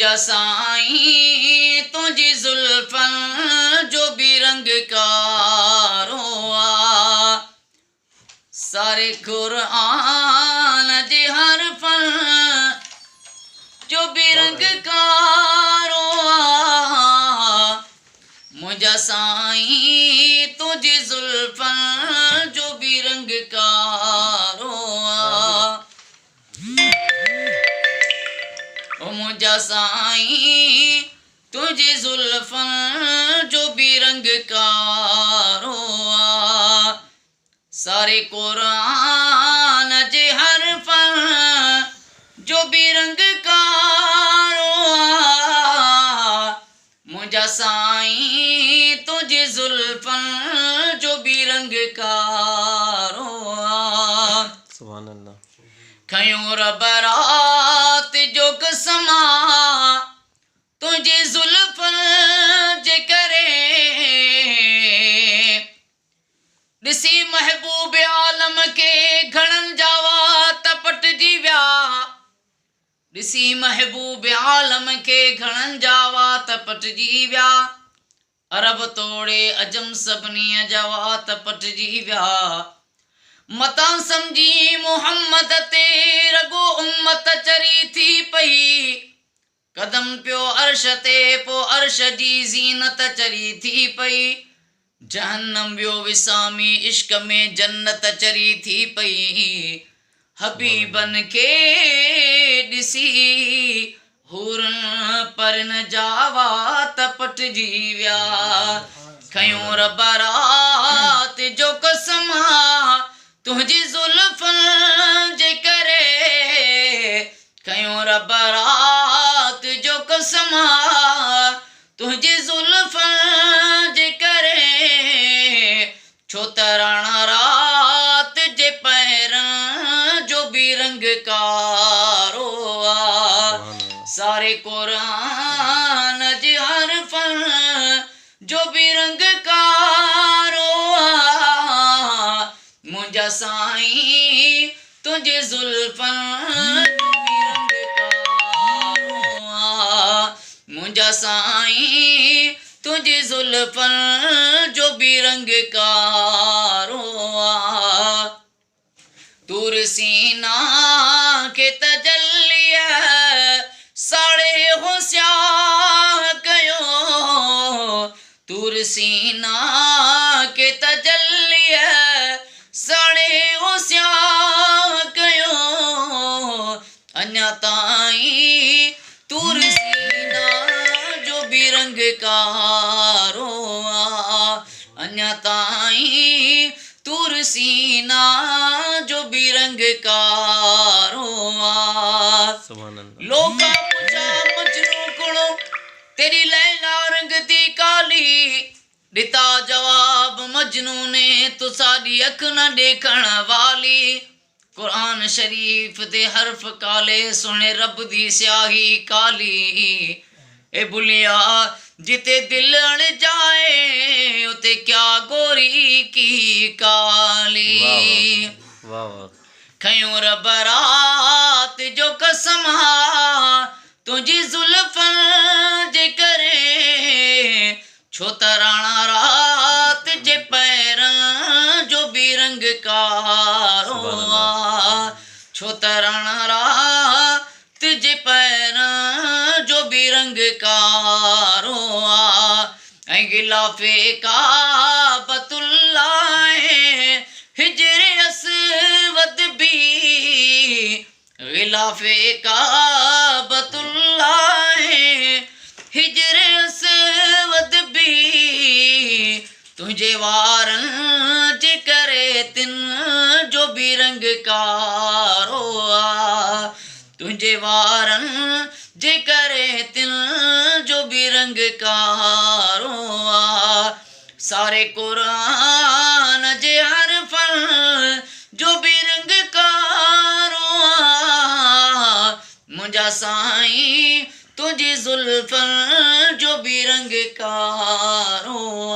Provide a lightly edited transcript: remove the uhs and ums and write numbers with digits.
मुंहिंजा साईं तुंहिंजी ज़ुल्फ़नि जो बि रंगकारो आ। सारे क़ुरान जे हरफ़नि जो बि रंगकारो आ। मुंहिंजा साईं तुंहिंजी ज़ुल्फ़नि जो बि रंगकारो आ। ओ मुंहिंजा साईं तुंहिंजी ज़ुल्फ़नि जो बि रंगकारो आ। सारे क़ुरान जे हरफ़नि जो बि रंगकारो आ। मुंहिंजा साईं तुंहिंजी ज़ुल्फ़नि जो बि रंगकारो आ। सुभान अल्लाह। खयों रबरात जो कसमा तुंहिंजी ज़ुल्फ़नि जे करे। ॾिसी महबूब आलम खे घणनि जा वात पटिजी विया। ॾिसी महबूब आलम खे घणनि जा वात पटिजी विया। अरब तोड़े अजम सभिनी जा वात पटिजी विया। मतां सम्झी मुहम्मद ते रगो उम्मत चरी थी पई। कदम पियो अर्श ते पो अर्श जी ज़ीनत चरी थी पई। जहन्नम वियो विसामी इश्क में जन्नत चरी थी पई। हबीबन खे ॾिसी हुरन परन जा वात पटिजी विया। खयों रबरात जो कसमा तुंहिंजी ज़ुल्फ़नि जे करे। खयों रबरात जो कसमा तुंहिंजी ज़ुल्फ़नि जे करे। छो त राणा रात जे पैरनि जो बि रंगकारो आ। सारे क़ुरान जे हरफ़नि जो बि रंगकारो आ। मुंहिंजा साईं तुंहिंजी ज़ुल्फ़नि जो बि रंगकारो आ। मुंहिंजा साईं तुंहिंजी ज़ुल्फ़नि जो बि रंगकारो आ। तूर सीना खे तजल्लीअ साड़े होशियार कयो। तूर सीना खे तजल्लीअ साड़े होशियार कयो। अञा ताईं तूर सीना जो बि रंगकारो आ। अञा ताईं तूर सीना जो बि रंगकारो आ। लोका पुछा मजनू कुणो तेरी लैला रंग थी काली। ॾिता जवाब मजनू ने तो साडी अख न ॾेखण वाली। कुरान शरीफ ते हर्फ काले सुणे रब दी स्याही काली। ए बुलिया जिते दिल अण जाए उते क्या गोरी की काली। खयों रबरात जो कसमा तुंहिंजी ज़ुल्फ़नि जे करे। छो त राणा रात जे पैरनि जो बि रंगकारो आ। छो त राणा रात जे पैरनि जो बि रंगकारो आ। ऐं गिलाफ़े काबतुल्लाह हिजरे अस्वद बि। गिलाफ़े काबतुल्लाह हिजरे अस्वद बि। तुंहिंजे वारनि जे करे तिन जो बि रंगकारो आ। तुंहिंजे वारनि जे करे तिन जो बि रंगकारो आ। सारे क़ुरान जे हरफ़नि जो बि रंगकारो आ। मुंहिंजा साईं तुंहिंजी ज़ुल्फ़नि जो बि रंगकारो आ।